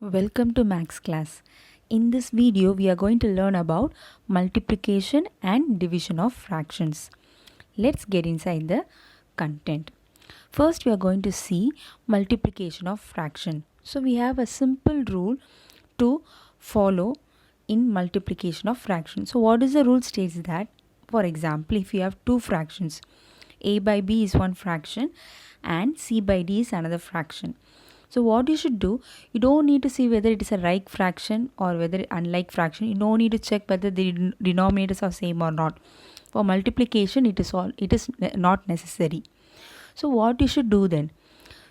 Welcome to Max class. In this video, we are going to learn about multiplication and division of fractions. Let's get inside the content. First, we are going to see multiplication of fraction. So, we have a simple rule to follow in multiplication of fraction. So, what is the rule states that, for example, if you have two fractions, a by b is one fraction and c by d is another fraction. So what you should do, you don't need to see whether it is a like fraction or whether unlike fraction. You don't need to check whether the denominators are same or not. For multiplication, it is not necessary. So what you should do then?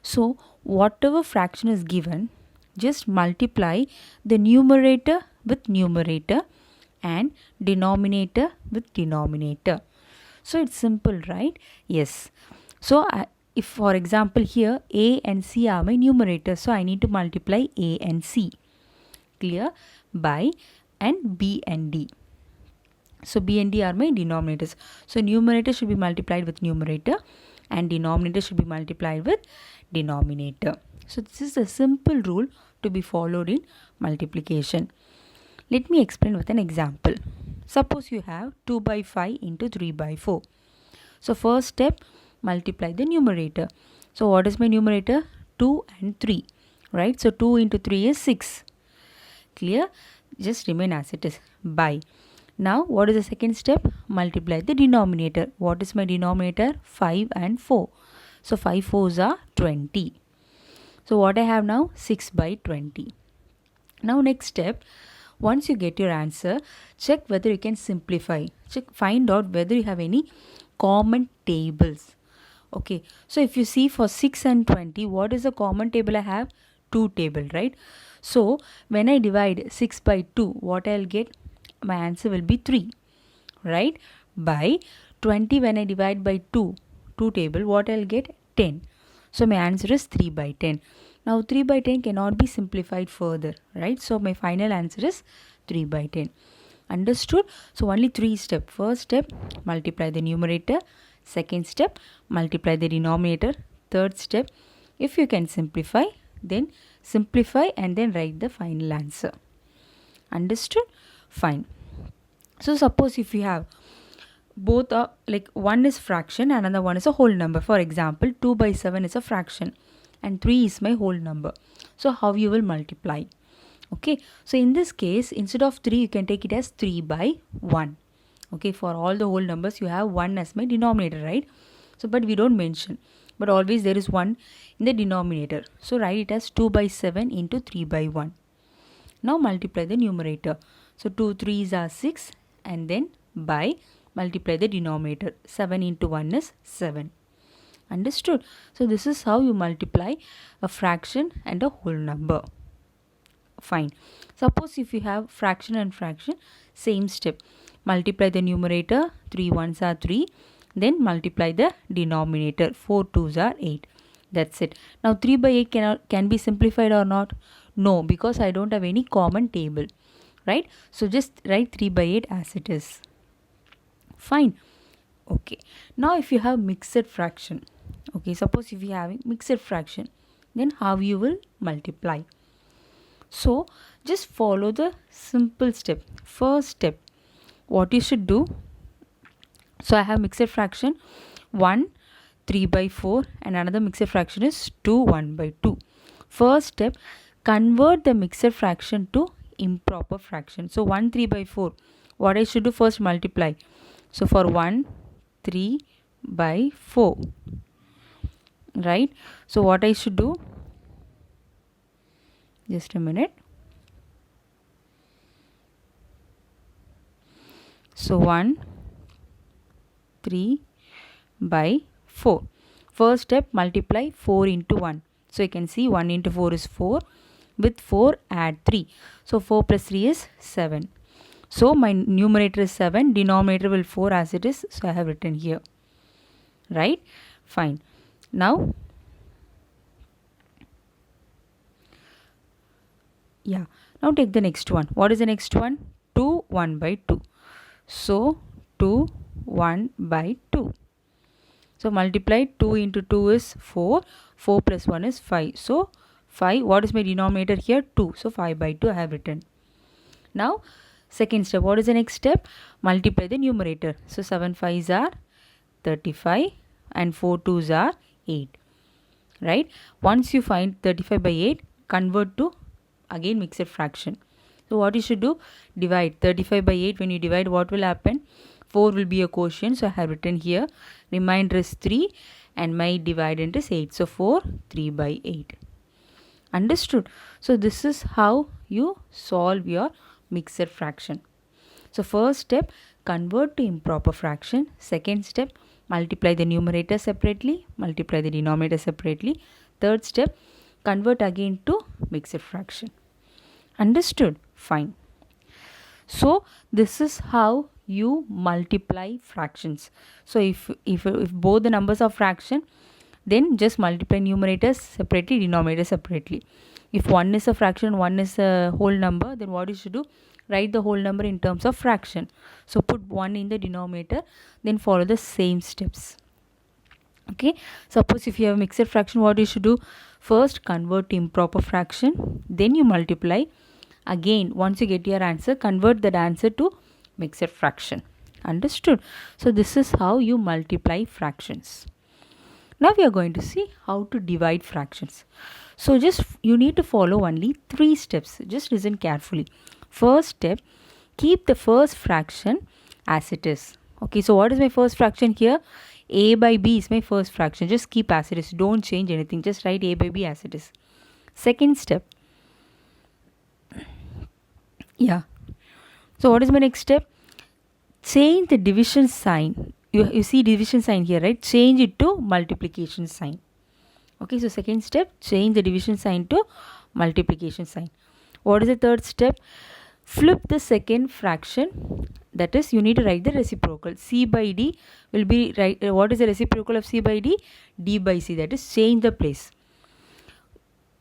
So whatever fraction is given, just multiply the numerator with numerator and denominator with denominator. So it's simple, right? Yes. So if for example here a and c are my numerators, so I need to multiply a and c, clear, by and b and d. So b and d are my denominators. So numerator should be multiplied with numerator and denominator should be multiplied with denominator. So this is a simple rule to be followed in multiplication. Let me explain with an example. Suppose you have 2 by 5 into 3 by 4. So first step, multiply the numerator. So what is my numerator? 2 and 3, right? So 2 into 3 is 6. Clear? Just remain as it is. By. Now what is the second step? Multiply the denominator. What is my denominator? 5 and 4. So 5 fours are 20. So what I have now? 6 by 20. Now next step, once you get your answer, check whether you can simplify. Find out whether you have any common tables. Okay, so if you see for 6 and 20, what is the common table I have? 2 table, right? So when I divide 6 by 2, what I'll get? My answer will be 3, right? By 20, when I divide by 2 table, what I'll get? 10. So my answer is 3 by 10. Now 3 by 10 cannot be simplified further, right? So my final answer is 3 by 10. Understood? So only 3 steps. First step, multiply the numerator. Second step, multiply the denominator. Third step, if you can simplify, then simplify and then write the final answer. Understood? Fine. So suppose if you have both are like one is fraction and another one is a whole number. For example, 2 by 7 is a fraction and 3 is my whole number. So how you will multiply? Okay, so in this case, instead of 3, you can take it as 3 by 1. Okay, for all the whole numbers, you have 1 as my denominator, right? So, but we don't mention. But always there is 1 in the denominator. So, write it as 2 by 7 into 3 by 1. Now, multiply the numerator. So, 2 3s are 6 and then by multiply the denominator. 7 into 1 is 7. Understood? So, this is how you multiply a fraction and a whole number. Fine. Suppose if you have fraction and fraction, same step. Multiply the numerator, 3 1s are 3. Then multiply the denominator, 4 2s are 8. That's it. Now 3 by 8 can be simplified or not? No, because I don't have any common table. Right? So just write 3 by 8 as it is. Fine. Okay. Now if you have mixed fraction. Okay, suppose if you have mixed fraction, then how you will multiply? So just follow the simple step. First step, what you should do, so I have mixed fraction 1 3 by 4 and another mixed fraction is 2 1 by 2. First step, convert the mixed fraction to improper fraction. So 1 3 by 4, what I should do? First multiply. So for 1 3 by 4, right? So what I should do? Just a minute. So 1 3 by 4. First step, multiply 4 into 1. So you can see 1 into 4 is 4. With 4 add 3. So 4 plus 3 is 7. So my numerator is 7. Denominator will 4 as it is. So I have written here. Right? Fine. Now, yeah. Now take the next one. What is the next one? 2 1 by 2. So 2 1 by 2. So multiply 2 into 2 is 4. 4 plus 1 is 5. So 5. What is my denominator here? 2. So 5 by 2 I have written. Now second step, what is the next step? Multiply the numerator. So 7 5s are 35 and 4 2s are 8. Right? Once you find 35 by 8, convert to again mixed fraction. So what you should do? Divide 35 by 8. When you divide, what will happen? 4 will be a quotient. So I have written here. Remainder is 3 and my dividend is 8. So 4 3 by 8. Understood? So this is how you solve your mixed fraction. So first step, convert to improper fraction. Second step, multiply the numerator separately, multiply the denominator separately. Third step, convert again to mixed fraction. Understood? Fine. So this is how you multiply fractions. So if both the numbers are fraction, then just multiply numerators separately, denominator separately. If one is a fraction, one is a whole number, then what you should do? Write the whole number in terms of fraction. So put 1 in the denominator, then follow the same steps. Okay, suppose if you have mixed fraction, what you should do? First convert to improper fraction, then you multiply. Again, once you get your answer, convert that answer to mixed fraction. Understood? So this is how you multiply fractions. Now we are going to see how to divide fractions. So just you need to follow only 3 steps. Just listen carefully. First step, keep the first fraction as it is. Okay, so what is my first fraction here? A by B is my first fraction. Just keep as it is. Don't change anything. Just write A by B as it is. Second step. Yeah. So what is my next step? Change the division sign. You see division sign here, right? Change it to multiplication sign. Okay, so second step, change the division sign to multiplication sign. What is the third step? Flip the second fraction. That is, you need to write the reciprocal. C by D will be right. What is the reciprocal of C by D? D by C. That is, change the place.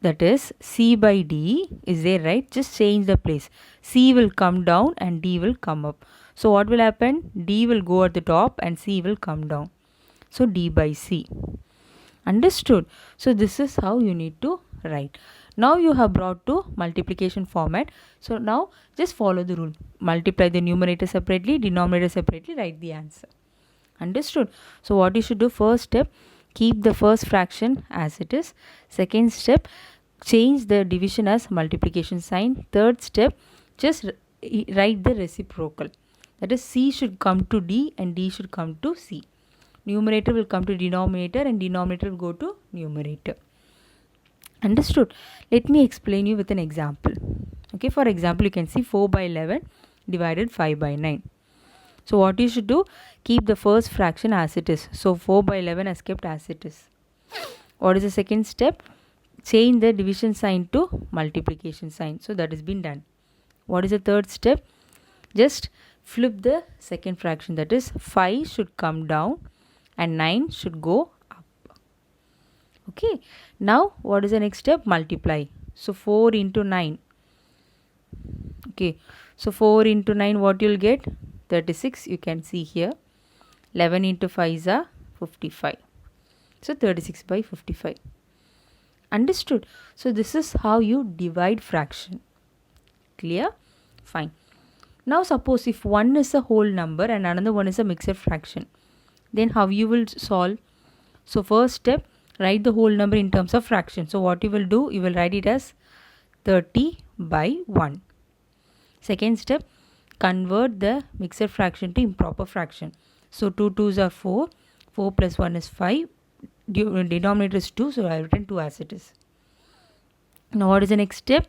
That is, C by D is there, right? Just change the place. C will come down and D will come up. So what will happen? D will go at the top and C will come down. So D by C. Understood? So this is how you need to write. Now you have brought to multiplication format. So now just follow the rule. Multiply the numerator separately, denominator separately, write the answer. Understood? So what you should do? First step, keep the first fraction as it is. Second step, change the division as multiplication sign. Third step, just write the reciprocal. That is, C should come to D and D should come to C. Numerator will come to denominator and denominator will go to numerator. Understood? Let me explain you with an example. Okay, for example, you can see 4 by 11 divided 5 by 9. So what you should do? Keep the first fraction as it is. So 4 by 11 is kept as it is. What is the second step? Change the division sign to multiplication sign. So that has been done. What is the third step? Just flip the second fraction. That is, 5 should come down and 9 should go up. Okay. Now what is the next step? Multiply. So 4 into 9. Okay. So 4 into 9, what you'll get? 36. You can see here. 11 into 5 is 55. So 36 by 55. Understood? So this is how you divide fraction. Clear? Fine. Now suppose if one is a whole number and another one is a mixed fraction, then how you will solve? So first step, write the whole number in terms of fraction. So what you will do? You will write it as 30 by 1. Second step, convert the mixed fraction to improper fraction. So 2 2s are 4. 4 plus 1 is 5. Denominator is 2. So I have written 2 as it is. Now what is the next step?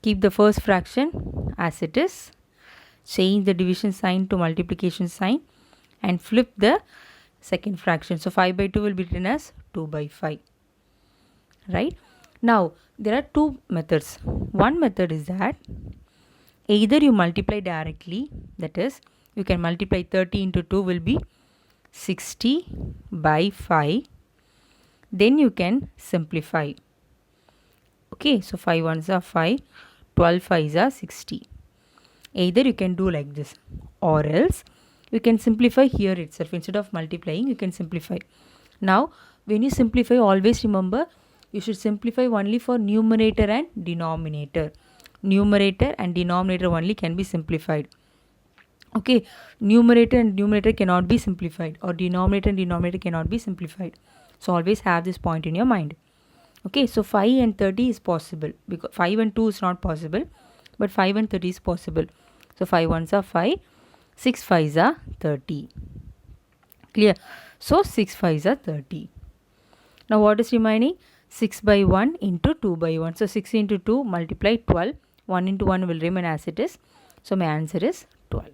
Keep the first fraction as it is. Change the division sign to multiplication sign. And flip the second fraction. So 5 by 2 will be written as 2 by 5. Right? Now there are two methods. One method is that either you multiply directly, that is, you can multiply 30 into 2 will be 60 by 5. Then you can simplify. Okay, so 5 ones are 5, 12 5s are 60. Either you can do like this, or else you can simplify here itself. Instead of multiplying, you can simplify. Now when you simplify, always remember you should simplify only for numerator and denominator. Numerator and denominator only can be simplified. Okay, numerator and numerator cannot be simplified, or denominator and denominator cannot be simplified. So always have this point in your mind. Okay, so 5 and 30 is possible, because 5 and 2 is not possible, but 5 and 30 is possible. So 5 ones are 5, 6 5s are 30. Clear? So 6 5s are 30. Now what is remaining? 6 by 1 into 2 by 1. So 6 into 2 multiply 12. 1 into 1 will remain as it is. So my answer is 12.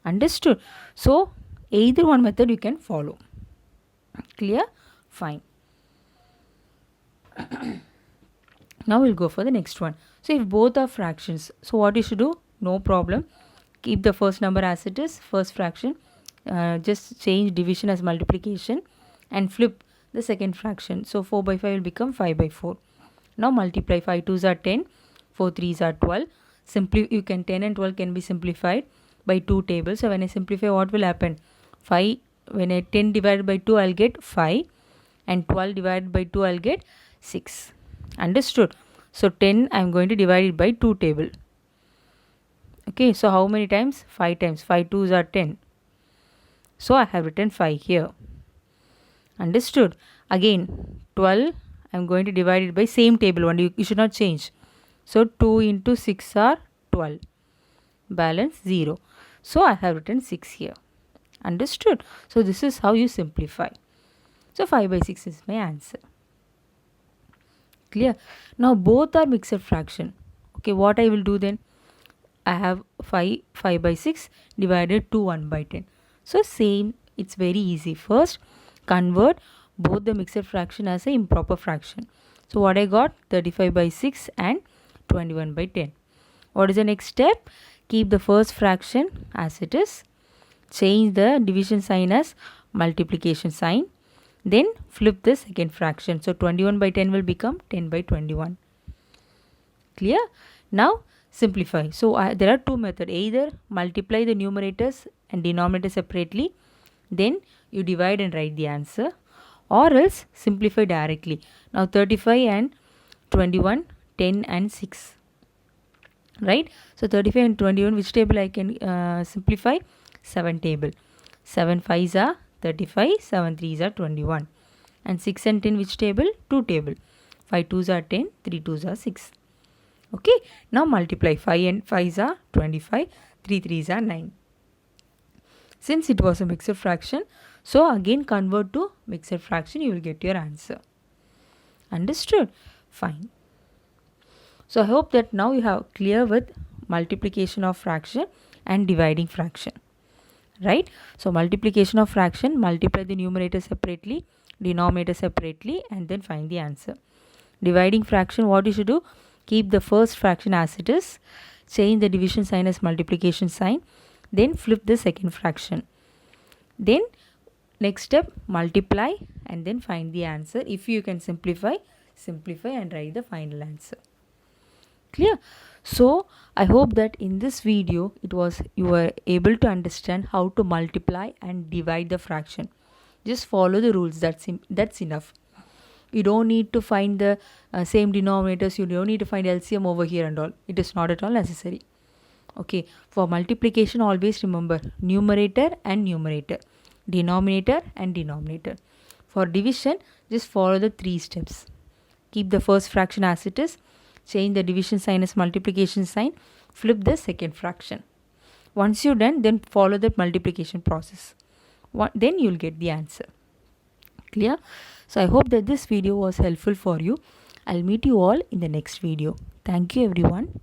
Understood? So either one method you can follow. Clear? Fine. Now we'll go for the next one. So if both are fractions, so what you should do? No problem. Keep the first number as it is, first fraction. Just change division as multiplication and flip the second fraction. So 4 by 5 will become 5 by 4. Now multiply. 5 2s are 10, 4 3s are 12. Simply you can 10 and 12 can be simplified by 2 tables. So when I simplify, what will happen? 5, when I 10 divided by 2, I'll get 5, and 12 divided by 2, I'll get 6. Understood? So 10 I'm going to divide it by 2 table. Okay, so how many times? 5 times. 5 2s are 10. So I have written 5 here. Understood? Again 12 I'm going to divide it by same table one. You should not change. So 2 into 6 are 12. Balance 0. So I have written 6 here. Understood? So this is how you simplify. So 5 by 6 is my answer. Clear? Now both are mixed fraction. Okay, what I will do then? I have 5 by 6 divided to 1 by 10. So same, it's very easy. First, convert both the mixed fraction as an improper fraction. So what I got? 35 by 6 and 21 by 10. What is the next step? Keep the first fraction as it is. Change the division sign as multiplication sign. Then flip the second fraction. So 21 by 10 will become 10 by 21. Clear? Now simplify. So there are two methods. Either multiply the numerators and denominator separately, then you divide and write the answer, or else simplify directly. Now 35 and 21, 10 and 6. Right? So 35 and 21, which table I can simplify? 7 table. 7 5s are 35, 7 3s are 21. And 6 and 10, which table? 2 table. 5 2s are 10, 3 2s are 6. Okay, now multiply. 5 and 5s are 25, 3 3s are 9. Since it was a mixed fraction, so again convert to mixed fraction, you will get your answer. Understood? Fine. So I hope that now you have clear with multiplication of fraction and dividing fraction. Right? So multiplication of fraction, multiply the numerator separately, denominator separately, and then find the answer. Dividing fraction, what you should do? Keep the first fraction as it is, change the division sign as multiplication sign, then flip the second fraction. Then next step, multiply and then find the answer. If you can simplify and write the final answer. Clear? So I hope that in this video you were able to understand how to multiply and divide the fraction. Just follow the rules. That's enough. You don't need to find the same denominators. You don't need to find LCM over here and all. It is not at all necessary. Okay. For multiplication, always remember numerator and numerator, denominator and denominator. For division, just follow the 3 steps. Keep the first fraction as it is. Change the division sign as multiplication sign. Flip the second fraction. Once you're done, then follow the multiplication process. Then you'll get the answer. Clear? So I hope that this video was helpful for you. I'll meet you all in the next video. Thank you everyone.